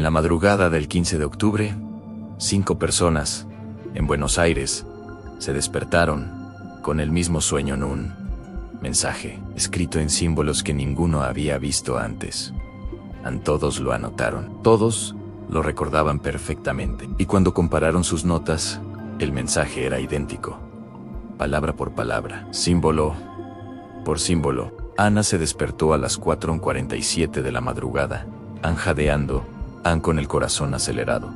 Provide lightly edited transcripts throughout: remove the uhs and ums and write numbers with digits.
En la madrugada del 15 de octubre, 5 personas, en Buenos Aires, se despertaron con el mismo sueño en un mensaje, escrito en símbolos que ninguno había visto antes. Todos lo anotaron, todos lo recordaban perfectamente, y cuando compararon sus notas, el mensaje era idéntico, palabra por palabra, símbolo por símbolo. Ana se despertó a las 4:47 de la madrugada, jadeando, con el corazón acelerado.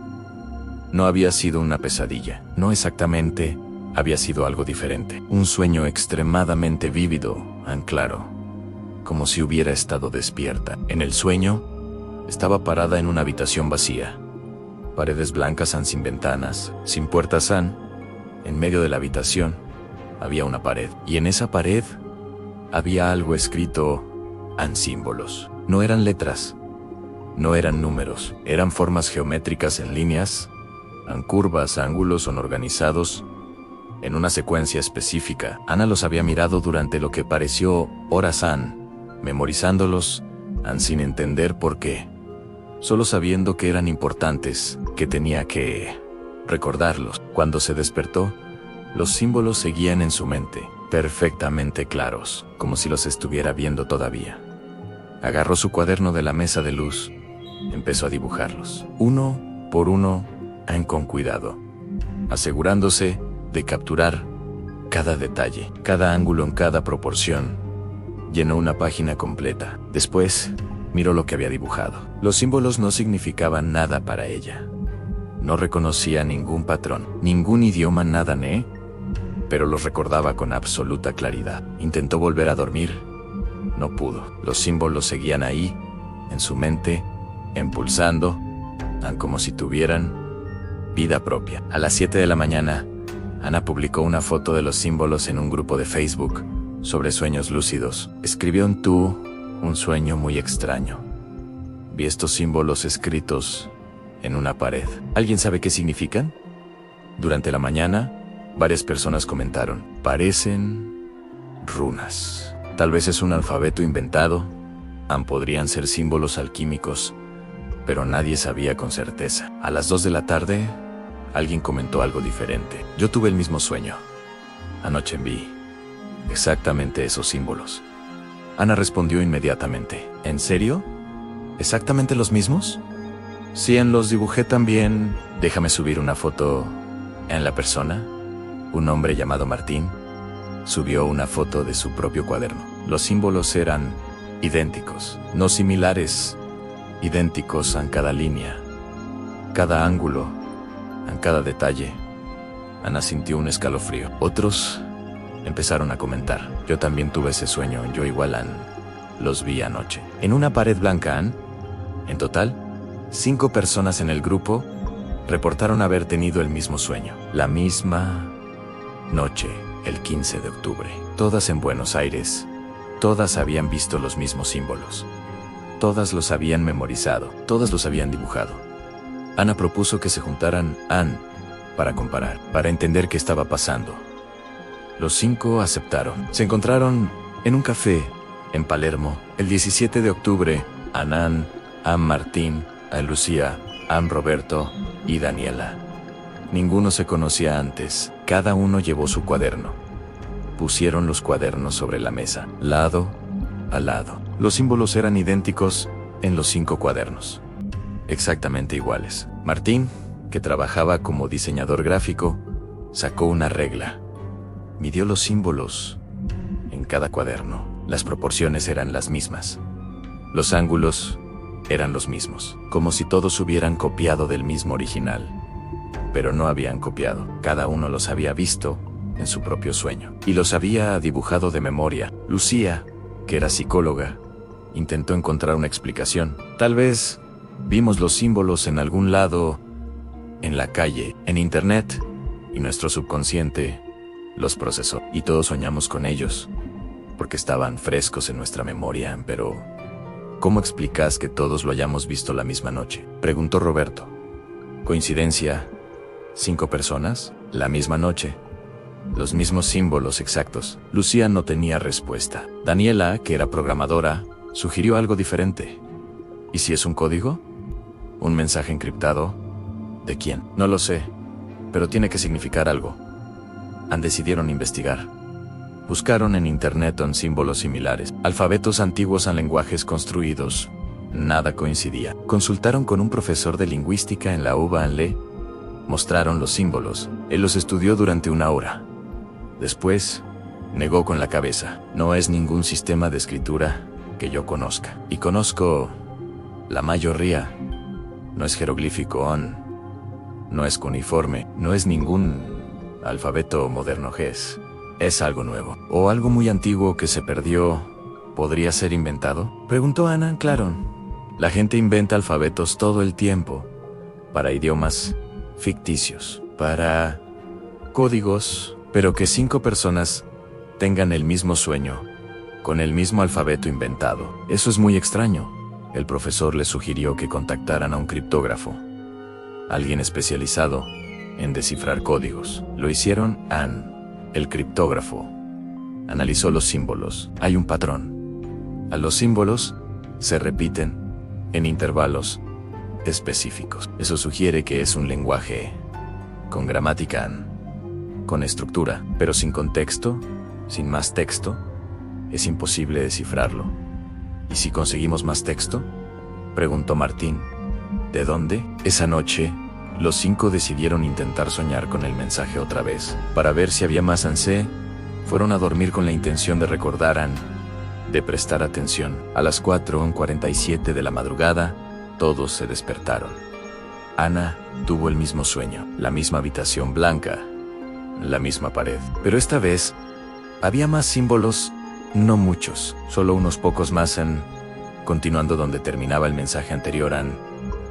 No había sido una pesadilla, no exactamente, había sido algo diferente. Un sueño extremadamente vívido, claro, como si hubiera estado despierta. En el sueño, estaba parada en una habitación vacía. Paredes blancas sin ventanas, sin puertas en medio de la habitación, había una pared. Y en esa pared, había algo escrito en símbolos. No eran letras, no eran números, eran formas geométricas en líneas, curvas, ángulos son organizados en una secuencia específica. Ana los había mirado durante lo que pareció horas, memorizándolos, sin entender por qué, solo sabiendo que eran importantes, que tenía que recordarlos. Cuando se despertó, los símbolos seguían en su mente, perfectamente claros, como si los estuviera viendo todavía. Agarró su cuaderno de la mesa de luz, empezó a dibujarlos, uno por uno, con cuidado, asegurándose de capturar cada detalle, cada ángulo en cada proporción. Llenó una página completa. Después, miró lo que había dibujado. Los símbolos no significaban nada para ella. No reconocía ningún patrón, ningún idioma, nada, pero los recordaba con absoluta claridad. Intentó volver a dormir. No pudo. Los símbolos seguían ahí, en su mente, impulsando, como si tuvieran vida propia. A las 7 de la mañana, Ana publicó una foto de los símbolos en un grupo de Facebook sobre sueños lúcidos. Escribió un sueño muy extraño. Vi estos símbolos escritos en una pared. ¿Alguien sabe qué significan? Durante la mañana, varias personas comentaron, parecen runas. Tal vez es un alfabeto inventado, podrían ser símbolos alquímicos, pero nadie sabía con certeza. A las 2 de la tarde, alguien comentó algo diferente. Yo tuve el mismo sueño. Anoche vi exactamente esos símbolos. Ana respondió inmediatamente. ¿En serio? ¿Exactamente los mismos? Sí, los dibujé también. Déjame subir una foto en la persona. Un hombre llamado Martín subió una foto de su propio cuaderno. Los símbolos eran idénticos, no similares, idénticos en cada línea, cada ángulo, en cada detalle. Ana sintió un escalofrío. Otros empezaron a comentar. Yo también tuve ese sueño, yo igual los vi anoche. En una pared blanca, en total, 5 personas en el grupo reportaron haber tenido el mismo sueño. La misma noche, el 15 de octubre. Todas en Buenos Aires. Todas habían visto los mismos símbolos. Todas los habían memorizado. Todas los habían dibujado. Ana propuso que se juntaran, para comparar, para entender qué estaba pasando. Los 5 aceptaron. Se encontraron en un café en Palermo el 17 de octubre. Anán, Martín, Lucía, Roberto y Daniela. Ninguno se conocía antes. Cada uno llevó su cuaderno. Pusieron los cuadernos sobre la mesa, lado a lado. Los símbolos eran idénticos en los 5 cuadernos. Exactamente iguales. Martín, que trabajaba como diseñador gráfico, sacó una regla. Midió los símbolos en cada cuaderno. Las proporciones eran las mismas. Los ángulos eran los mismos, como si todos hubieran copiado del mismo original. Pero no habían copiado. Cada uno los había visto en su propio sueño. Y los había dibujado de memoria. Lucía, que era psicóloga, intentó encontrar una explicación. Tal vez vimos los símbolos en algún lado, en la calle, en internet, y nuestro subconsciente los procesó. Y todos soñamos con ellos, porque estaban frescos en nuestra memoria. Pero, ¿cómo explicas que todos lo hayamos visto la misma noche?, preguntó Roberto. ¿Coincidencia? 5 personas, la misma noche, los mismos símbolos exactos. Lucía no tenía respuesta. Daniela, que era programadora, sugirió algo diferente. ¿Y si es un código? ¿Un mensaje encriptado? ¿De quién? No lo sé, pero tiene que significar algo. Decidieron investigar. Buscaron en internet con símbolos similares, alfabetos antiguos a lenguajes construidos. Nada coincidía. Consultaron con un profesor de lingüística en la UBA. Mostraron los símbolos. Él los estudió durante 1 hora. Después, negó con la cabeza. No es ningún sistema de escritura que yo conozca. Y conozco la mayoría. No es jeroglífico, no es cuneiforme, no es ningún alfabeto moderno. Es algo nuevo. O algo muy antiguo que se perdió. ¿Podría ser inventado? Preguntó Ana. Claro. La gente inventa alfabetos todo el tiempo. Para idiomas ficticios. Para códigos. Pero que 5 personas tengan el mismo sueño. Con el mismo alfabeto inventado. Eso es muy extraño. El profesor les sugirió que contactaran a un criptógrafo. Alguien especializado en descifrar códigos. Lo hicieron. El criptógrafo analizó los símbolos. Hay un patrón. A los símbolos se repiten en intervalos específicos. Eso sugiere que es un lenguaje con gramática, con estructura, pero sin contexto, sin más texto, es imposible descifrarlo. ¿Y si conseguimos más texto?, preguntó Martín. ¿De dónde? Esa noche, los 5 decidieron intentar soñar con el mensaje otra vez. Para ver si había más. Fueron a dormir con la intención de recordar, de prestar atención. A las 4:47 de la madrugada, todos se despertaron. Ana tuvo el mismo sueño, la misma habitación blanca, la misma pared. Pero esta vez, había más símbolos, no muchos, solo unos pocos más. Continuando donde terminaba el mensaje anterior,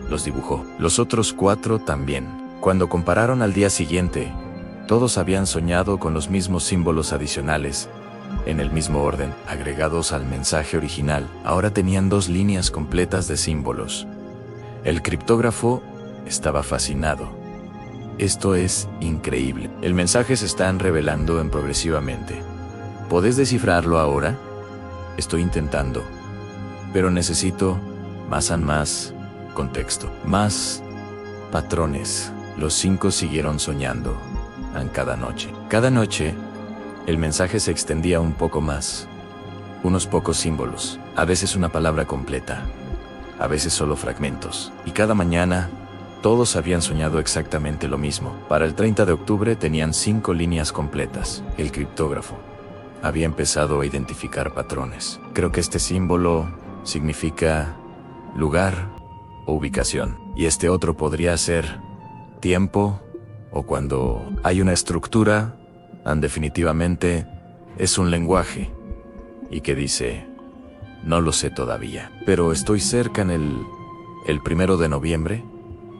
los dibujó. Los otros 4 también. Cuando compararon al día siguiente, todos habían soñado con los mismos símbolos adicionales, en el mismo orden, agregados al mensaje original. Ahora tenían 2 líneas completas de símbolos. El criptógrafo estaba fascinado. Esto es increíble. El mensaje se está revelando progresivamente. ¿Podés descifrarlo ahora? Estoy intentando. Pero necesito más contexto, más patrones. Los 5 siguieron soñando. Cada noche. Cada noche, el mensaje se extendía un poco más. Unos pocos símbolos. A veces una palabra completa. A veces solo fragmentos. Y cada mañana, todos habían soñado exactamente lo mismo. Para el 30 de octubre tenían 5 líneas completas. El criptógrafo había empezado a identificar patrones. Creo que este símbolo significa lugar o ubicación. Y este otro podría ser tiempo, o cuando hay una estructura, definitivamente es un lenguaje. Y que dice, no lo sé todavía, pero estoy cerca. El 1 de noviembre,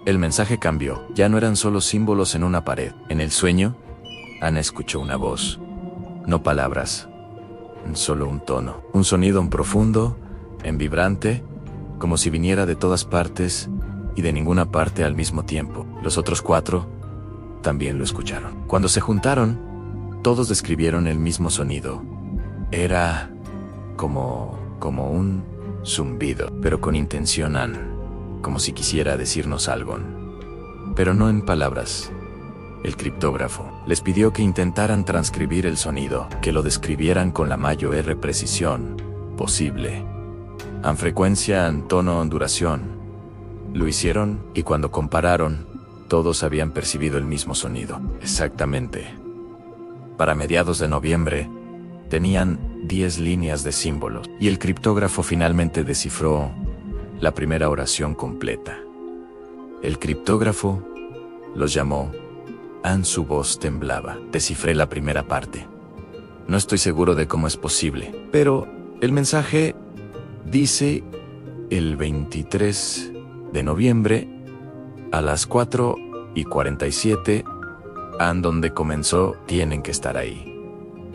el mensaje cambió. Ya no eran solo símbolos en una pared. En el sueño, Ana escuchó una voz. No palabras, solo un tono. Un sonido profundo, vibrante, como si viniera de todas partes y de ninguna parte al mismo tiempo. Los otros 4 también lo escucharon. Cuando se juntaron, todos describieron el mismo sonido. Era como un zumbido, pero con intención, como si quisiera decirnos algo, pero no en palabras. El criptógrafo les pidió que intentaran transcribir el sonido, que lo describieran con la mayor precisión posible. Frecuencia, tono, duración. Lo hicieron, y cuando compararon, todos habían percibido el mismo sonido. Exactamente. Para mediados de noviembre, tenían 10 líneas de símbolos, y el criptógrafo finalmente descifró la primera oración completa. El criptógrafo los llamó. Su voz temblaba. Descifré la primera parte. No estoy seguro de cómo es posible, pero el mensaje dice: el 23 de noviembre, a las 4:47, donde comenzó, tienen que estar ahí.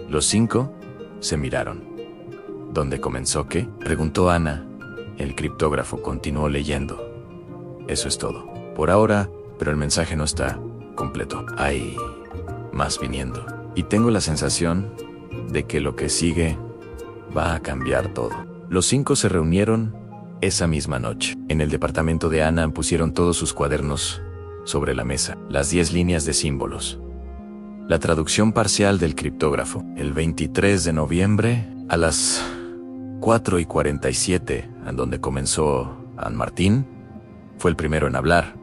Los 5 se miraron. ¿Dónde comenzó qué?, preguntó Ana. El criptógrafo continuó leyendo. Eso es todo. Por ahora, pero el mensaje no está completo. Hay más viniendo. Y tengo la sensación de que lo que sigue va a cambiar todo. Los 5 se reunieron Esa misma noche, en el departamento de Ana pusieron todos sus cuadernos sobre la mesa, las 10 líneas de símbolos. La traducción parcial del criptógrafo. El 23 de noviembre, a las 4:47, en donde comenzó Ann Martín, fue el primero en hablar.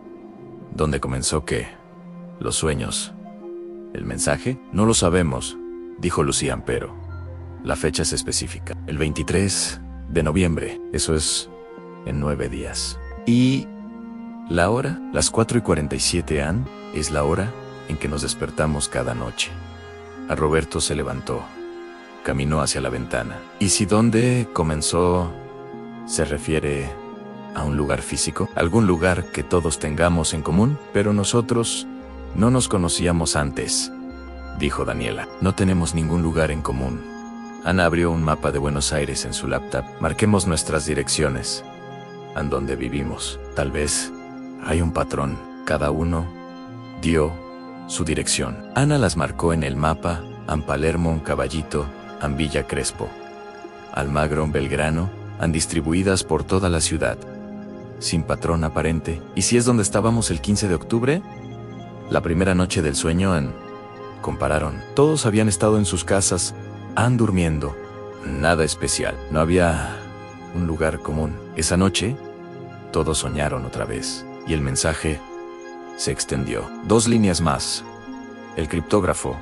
Donde comenzó ¿qué? Los sueños. ¿El mensaje? No lo sabemos, dijo Lucian, pero la fecha es específica. El 23 de noviembre, eso es en 9 días. ¿Y la hora? Las 4:47, Ann, es la hora en que nos despertamos cada noche. A Roberto se levantó. Caminó hacia la ventana. ¿Y si dónde comenzó se refiere a un lugar físico? Algún lugar que todos tengamos en común, pero nosotros no nos conocíamos antes, dijo Daniela. No tenemos ningún lugar en común. Ana abrió un mapa de Buenos Aires en su laptop. Marquemos nuestras direcciones. ¿En dónde vivimos? Tal vez hay un patrón. Cada uno dio su dirección. Ana las marcó en el mapa: en Palermo, en Caballito, en Villa Crespo, Almagro, en Belgrano, han distribuidas por toda la ciudad, sin patrón aparente. ¿Y si es donde estábamos el 15 de octubre? La primera noche del sueño compararon. Todos habían estado en sus casas, durmiendo. Nada especial. No había un lugar común. Esa noche, todos soñaron otra vez. Y el mensaje se extendió. 2 líneas más. El criptógrafo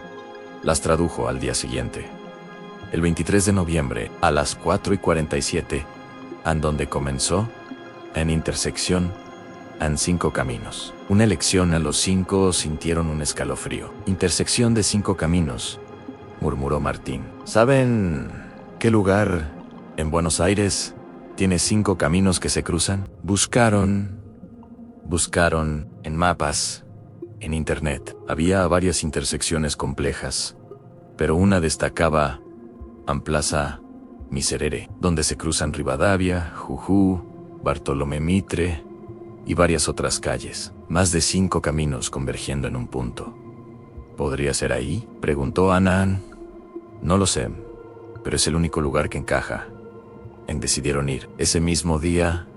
las tradujo al día siguiente. El 23 de noviembre, a las 4:47, en donde comenzó, en intersección, en 5 caminos. Una elección. A los 5 sintieron un escalofrío. Intersección de 5 caminos, murmuró Martín. ¿Saben qué lugar en Buenos Aires tiene 5 caminos que se cruzan? Buscaron en mapas, en internet. Había varias intersecciones complejas, pero una destacaba en Plaza Miserere, donde se cruzan Rivadavia, Jujuy, Bartolomé Mitre y varias otras calles. Más de 5 caminos convergiendo en un punto. ¿Podría ser ahí?, preguntó Ana. No lo sé, pero es el único lugar que encaja. Decidieron ir ese mismo día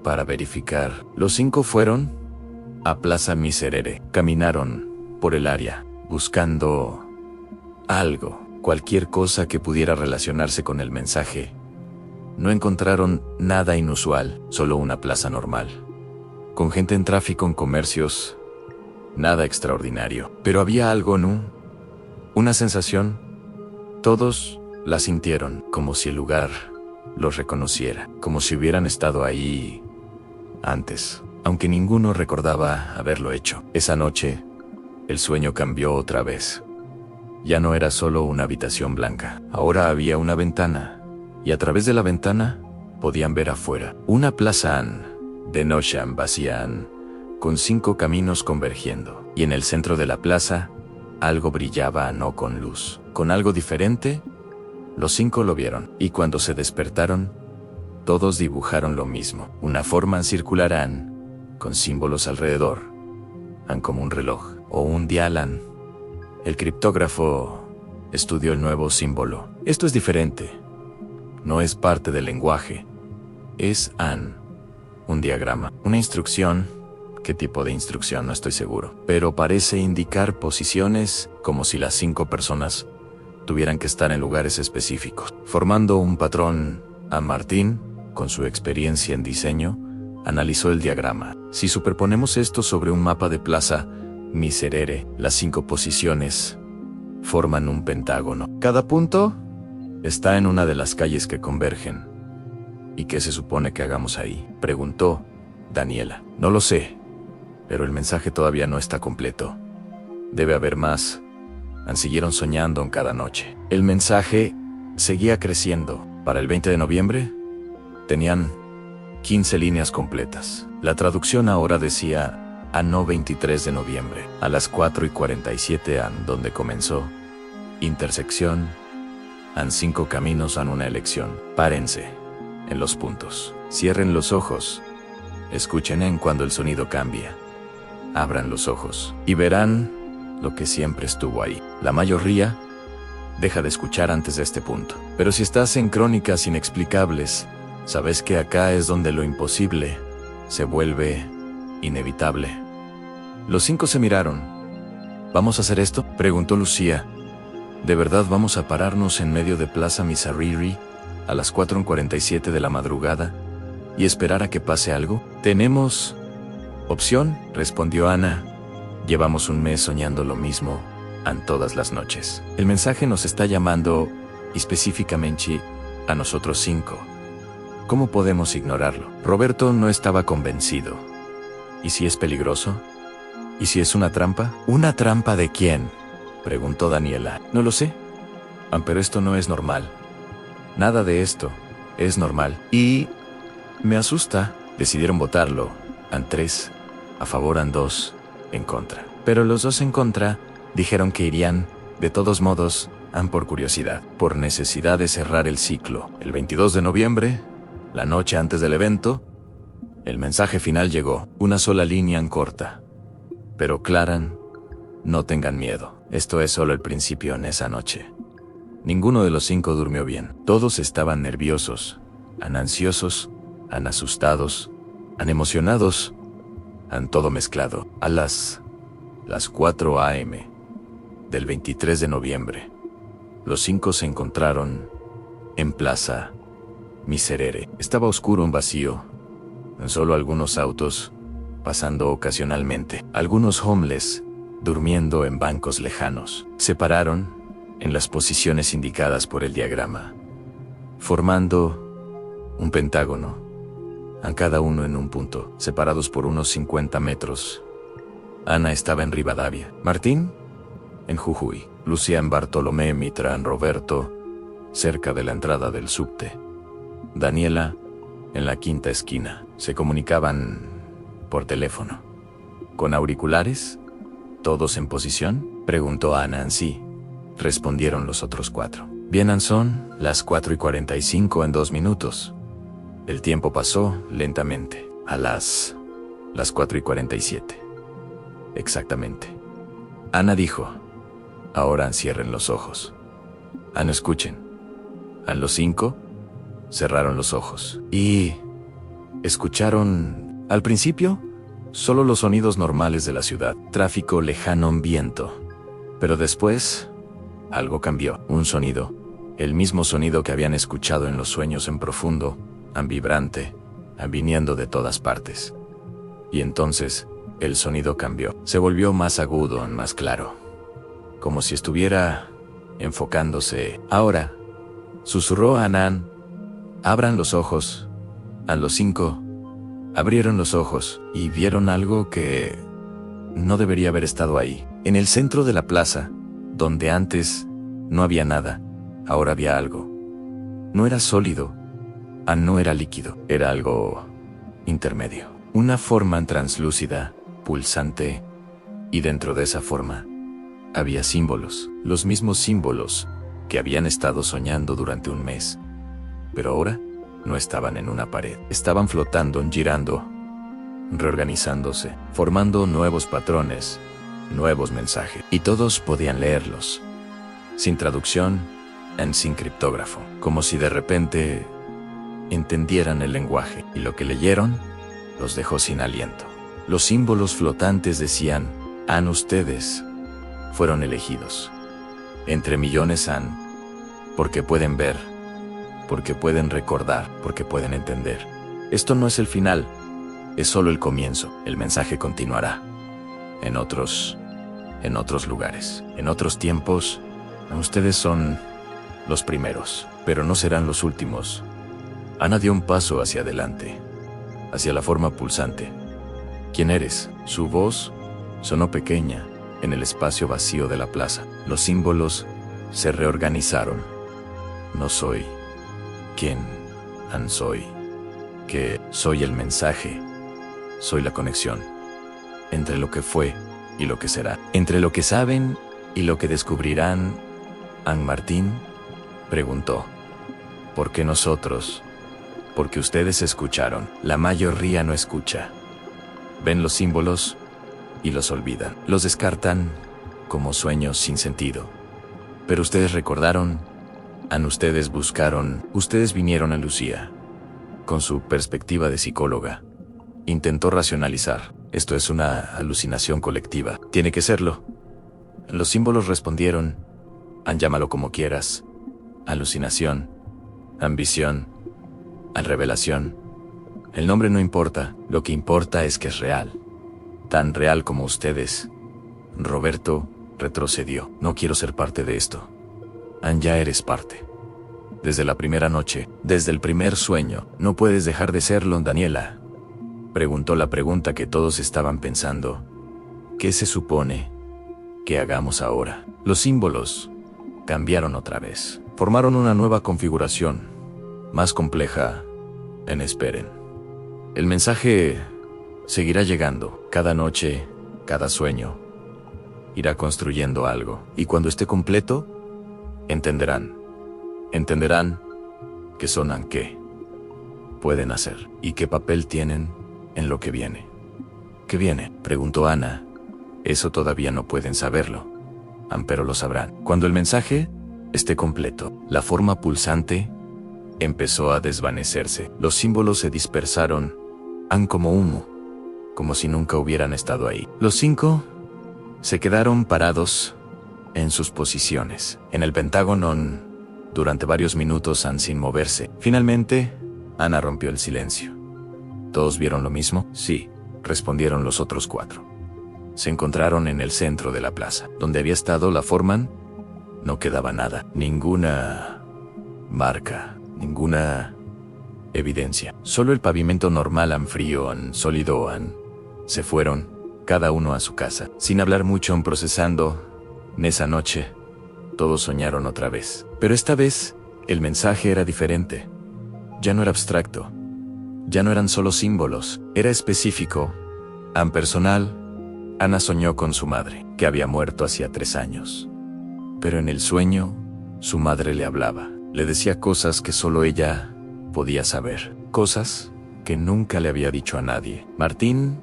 para verificar. Los 5 fueron a Plaza Miserere. Caminaron por el área, buscando algo, cualquier cosa que pudiera relacionarse con el mensaje. No encontraron nada inusual, solo una plaza normal, con gente en tráfico, en comercios. Nada extraordinario. Pero había algo, ¿no? Una sensación. Todos la sintieron, como si el lugar los reconociera, como si hubieran estado ahí antes, aunque ninguno recordaba haberlo hecho. Esa noche, el sueño cambió otra vez. Ya no era solo una habitación blanca. Ahora había una ventana, y a través de la ventana podían ver afuera una plaza de noche vacía, con 5 caminos convergiendo. Y en el centro de la plaza, algo brillaba, no con luz, con algo diferente. Los 5 lo vieron, y cuando se despertaron, todos dibujaron lo mismo. Una forma circular, con símbolos alrededor, como un reloj o un dial. El criptógrafo estudió el nuevo símbolo. Esto es diferente. No es parte del lenguaje. Es un diagrama, una instrucción. ¿Qué tipo de instrucción? No estoy seguro. Pero parece indicar posiciones, como si las 5 personas tuvieran que estar en lugares específicos, formando un patrón. Martín, con su experiencia en diseño, analizó el diagrama. Si superponemos esto sobre un mapa de Plaza Miserere, las 5 posiciones forman un pentágono. Cada punto está en una de las calles que convergen. ¿Y qué se supone que hagamos ahí?, preguntó Daniela. No lo sé, pero el mensaje todavía no está completo. Debe haber más. Siguieron soñando en cada noche. El mensaje seguía creciendo. Para el 20 de noviembre, tenían 15 líneas completas. La traducción ahora decía: no 23 de noviembre, a las 4:47, donde comenzó. Intersección, 5 caminos, una elección. Párense en los puntos. Cierren los ojos. Escuchen cuando el sonido cambia. Abran los ojos y verán lo que siempre estuvo ahí. La mayoría deja de escuchar antes de este punto. Pero si estás en crónicas inexplicables, Sabes que acá es donde lo imposible se vuelve inevitable. Los 5 se miraron. ¿Vamos a hacer esto?, preguntó Lucía. ¿De verdad vamos a pararnos en medio de Plaza Misariri a las 4:47 de la madrugada y esperar a que pase algo? ¿Tenemos opción?, respondió Ana. Llevamos un mes soñando lo mismo todas las noches. El mensaje nos está llamando específicamente a nosotros 5. ¿Cómo podemos ignorarlo? Roberto no estaba convencido. ¿Y si es peligroso? ¿Y si es una trampa? ¿Una trampa de quién?, preguntó Daniela. No lo sé. Pero esto no es normal. Nada de esto es normal. Y me asusta. Decidieron votarlo. 3 a favor, 2 en contra. Pero los 2 en contra dijeron que irían, de todos modos, por curiosidad, por necesidad de cerrar el ciclo. El 22 de noviembre, la noche antes del evento, el mensaje final llegó. Una sola línea en corta. Pero Claran, no tengan miedo. Esto es solo el principio en esa noche. Ninguno de los 5 durmió bien. Todos estaban nerviosos, ansiosos, asustados, emocionados, todo mezclado. A las 4 a.m. del 23 de noviembre, los 5 se encontraron en Plaza Miserere. Estaba oscuro, vacío. Solo algunos autos pasando ocasionalmente. Algunos homeless durmiendo en bancos lejanos. Se pararon en las posiciones indicadas por el diagrama, formando un pentágono, cada uno en un punto, separados por unos 50 metros. Ana estaba en Rivadavia, Martín en Jujuy, Lucía en Bartolomé Mitra, en Roberto, cerca de la entrada del subte, Daniela en la quinta esquina. Se comunicaban por teléfono. ¿Con auriculares? ¿Todos en posición?, preguntó Ana. Sí, respondieron los otros 4. Bien, son las 4:45 en 2 minutos. El tiempo pasó lentamente. A las 4:47. Exactamente. Ana dijo: ahora cierren los ojos. Ana, escuchen. Los 5 cerraron los ojos y escucharon, al principio, solo los sonidos normales de la ciudad. Tráfico lejano, viento. Pero después, algo cambió. Un sonido. El mismo sonido que habían escuchado en los sueños, en profundo, vibrante, viniendo de todas partes. Y entonces, el sonido cambió. Se volvió más agudo, más claro. Como si estuviera enfocándose. Ahora, susurró a Anan: abran los ojos. A los 5 abrieron los ojos y vieron algo que no debería haber estado ahí. En el centro de la plaza, donde antes no había nada, ahora había algo. No era sólido, no era líquido, era algo intermedio. Una forma translúcida, pulsante, y dentro de esa forma había símbolos, los mismos símbolos que habían estado soñando durante un mes. Pero ahora no estaban en una pared, estaban flotando, girando, reorganizándose, formando nuevos patrones, nuevos mensajes. Y todos podían leerlos, sin traducción, sin criptógrafo, como si de repente entendieran el lenguaje. Y lo que leyeron los dejó sin aliento. Los símbolos flotantes decían: ustedes fueron elegidos entre millones, porque pueden ver, porque pueden recordar, porque pueden entender. Esto no es el final, es solo el comienzo. El mensaje continuará en otros lugares, en otros tiempos. Ustedes son los primeros, pero no serán los últimos. Ana dio un paso hacia adelante, hacia la forma pulsante. ¿Quién eres? Su voz sonó pequeña en el espacio vacío de la plaza. Los símbolos se reorganizaron. No soy quien soy. Que soy el mensaje. Soy la conexión entre lo que fue y lo que será. Entre lo que saben y lo que descubrirán. Martín preguntó: ¿por qué nosotros? Porque ustedes escucharon. La mayoría no escucha. Ven los símbolos y los olvidan. Los descartan como sueños sin sentido. Pero ustedes recordaron. Ustedes buscaron. Ustedes vinieron a Lucía. con su perspectiva de psicóloga, intentó racionalizar. Esto es una alucinación colectiva. Tiene que serlo. Los símbolos respondieron, llámalo como quieras, alucinación, ambición, revelación. El nombre no importa, lo que importa es que es real. Tan real como ustedes. Roberto retrocedió. No quiero ser parte de esto. Ya eres parte. Desde la primera noche, desde el primer sueño, no puedes dejar de serlo, Daniela. Preguntó la pregunta que todos estaban pensando. ¿Qué se supone que hagamos ahora? Los símbolos cambiaron otra vez. Formaron una nueva configuración, más compleja. Esperen. El mensaje seguirá llegando. Cada noche, cada sueño, irá construyendo algo. Y cuando esté completo, entenderán. Entenderán qué son, qué pueden hacer y qué papel tienen en lo que viene. ¿Qué viene?, preguntó Ana. Eso todavía no pueden saberlo, pero lo sabrán cuando el mensaje esté completo. La forma pulsante empezó a desvanecerse. Los símbolos se dispersaron, como humo, como si nunca hubieran estado ahí. Los 5 se quedaron parados en sus posiciones, en el Pentágono, durante varios minutos, sin moverse. Finalmente, Ana rompió el silencio. ¿Todos vieron lo mismo? Sí, respondieron los otros 4. Se encontraron en el centro de la plaza. Donde había estado la Foreman, no quedaba nada. Ninguna marca, ninguna evidencia. Solo el pavimento normal, frío, sólido. Se fueron, cada uno a su casa, sin hablar mucho, procesando. En esa noche, todos soñaron otra vez. Pero esta vez, el mensaje era diferente. Ya no era abstracto. Ya no eran solo símbolos. Era específico, personal. Ana soñó con su madre, que había muerto hacía 3 años. Pero en el sueño, su madre le hablaba. Le decía cosas que solo ella podía saber. Cosas que nunca le había dicho a nadie. Martín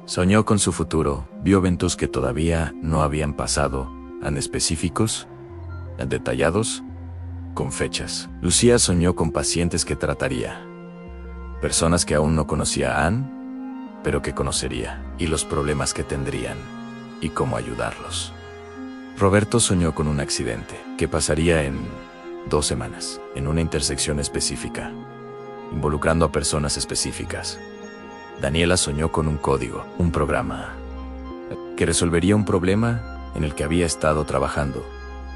soñó con su futuro. Vio eventos que todavía no habían pasado, específicos, detallados, con fechas. Lucía soñó con pacientes que trataría. Personas que aún no conocía a Anne, pero que conocería, y los problemas que tendrían, y cómo ayudarlos. Roberto soñó con un accidente, que pasaría en 2 semanas, en una intersección específica, involucrando a personas específicas. Daniela soñó con un código, un programa, que resolvería un problema en el que había estado trabajando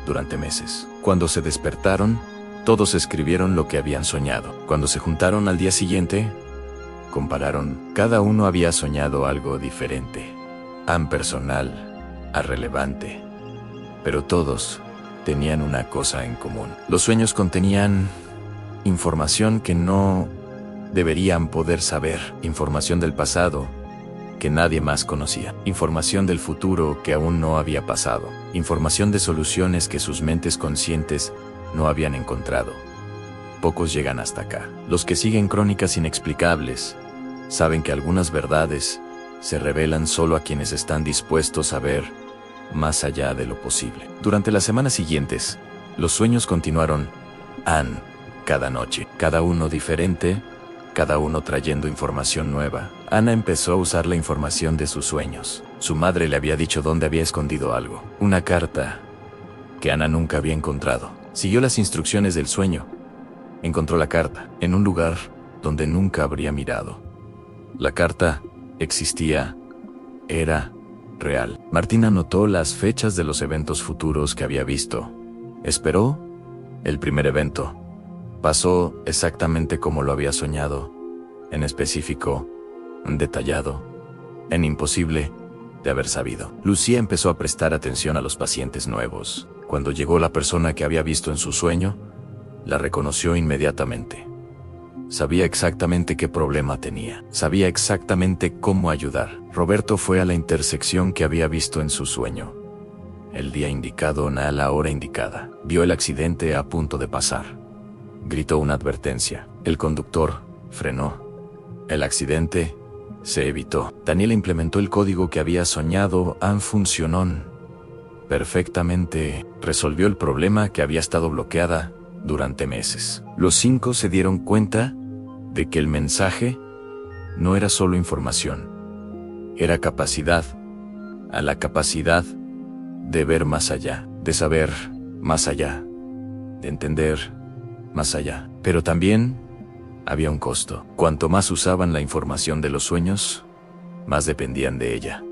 durante meses. Cuando se despertaron, todos escribieron lo que habían soñado. Cuando se juntaron al día siguiente, compararon. Cada uno había soñado algo diferente, personal, relevante. Pero todos tenían una cosa en común. Los sueños contenían información que no deberían poder saber. Información del pasado que nadie más conocía. Información del futuro que aún no había pasado. Información de soluciones que sus mentes conscientes no habían encontrado. Pocos llegan hasta acá. Los que siguen crónicas inexplicables saben que algunas verdades se revelan solo a quienes están dispuestos a ver más allá de lo posible. Durante las semanas siguientes, los sueños continuaron, cada noche, cada uno diferente, cada uno trayendo información nueva. Ana empezó a usar la información de sus sueños. Su madre le había dicho dónde había escondido algo, una carta que Ana nunca había encontrado. Siguió las instrucciones del sueño. Encontró la carta en un lugar donde nunca habría mirado. La carta existía, era real. Martín anotó las fechas de los eventos futuros que había visto. Esperó. El primer evento pasó exactamente como lo había soñado, en específico, detallado, imposible de haber sabido. Lucía empezó a prestar atención a los pacientes nuevos. Cuando llegó la persona que había visto en su sueño, la reconoció inmediatamente. Sabía exactamente qué problema tenía. Sabía exactamente cómo ayudar. Roberto fue a la intersección que había visto en su sueño. El día indicado, a la hora indicada. Vio el accidente a punto de pasar. Gritó una advertencia. El conductor frenó. El accidente se evitó. Daniela implementó el código que había soñado. Funcionó perfectamente. Resolvió el problema que había estado bloqueada durante meses. Los 5 se dieron cuenta de que el mensaje no era solo información, era capacidad, a la capacidad de ver más allá, de saber más allá, de entender más allá. Pero también había un costo. Cuanto más usaban la información de los sueños, más dependían de ella.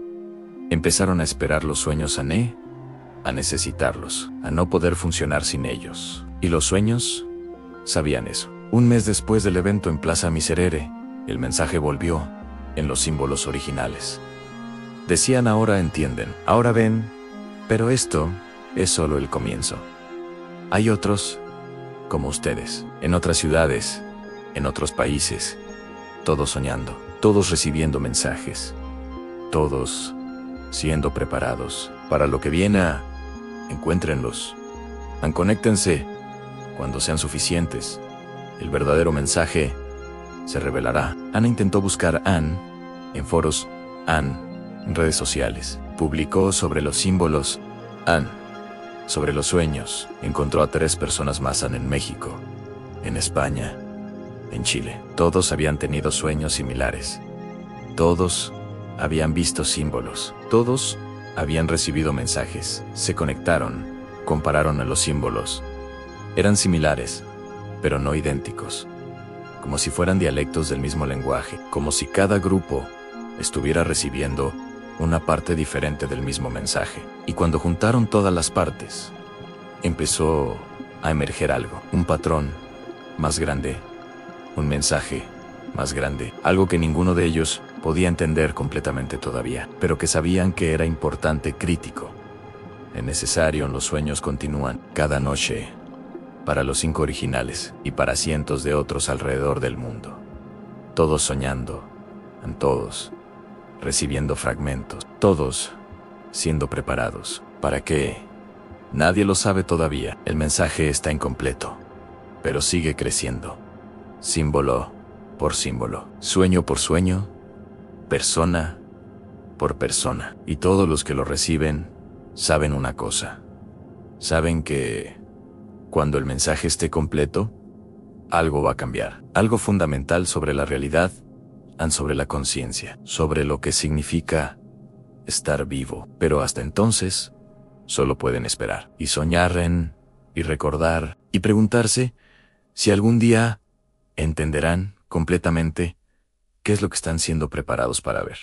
Empezaron a esperar los sueños a necesitarlos, a no poder funcionar sin ellos. Y los sueños sabían eso. Un mes después del evento en Plaza Miserere, el mensaje volvió en los símbolos originales. Decían: ahora entienden, ahora ven, pero esto es solo el comienzo. Hay otros como ustedes, en otras ciudades, en otros países, todos soñando, todos recibiendo mensajes, todos siendo preparados para lo que viene. Encuéntrenlos, conéctense cuando sean suficientes. El verdadero mensaje se revelará. Ana intentó buscar a Ann en foros, Ann en redes sociales. Publicó sobre los símbolos, Ann sobre los sueños. Encontró a 3 personas más, Ann en México, en España, en Chile. Todos habían tenido sueños similares. Todos habían visto símbolos. Todos habían recibido mensajes. Se conectaron, compararon a los símbolos. Eran similares, pero no idénticos. Como si fueran dialectos del mismo lenguaje. Como si cada grupo estuviera recibiendo una parte diferente del mismo mensaje. Y cuando juntaron todas las partes, empezó a emerger algo. Un patrón más grande. Un mensaje más grande. Algo que ninguno de ellos podía entender completamente todavía, pero que sabían que era importante, crítico. Es necesario. Los sueños continúan cada noche para los 5 originales y para cientos de otros alrededor del mundo. Todos soñando, todos recibiendo fragmentos, todos siendo preparados. ¿Para qué? Nadie lo sabe todavía. El mensaje está incompleto, pero sigue creciendo. Símbolo por símbolo, sueño por sueño, persona por persona. Y todos los que lo reciben saben una cosa. Saben que cuando el mensaje esté completo, algo va a cambiar. Algo fundamental sobre la realidad, sobre la conciencia, sobre lo que significa estar vivo. Pero hasta entonces, solo pueden esperar y soñar y recordar y preguntarse si algún día entenderán completamente qué es lo que están siendo preparados para ver.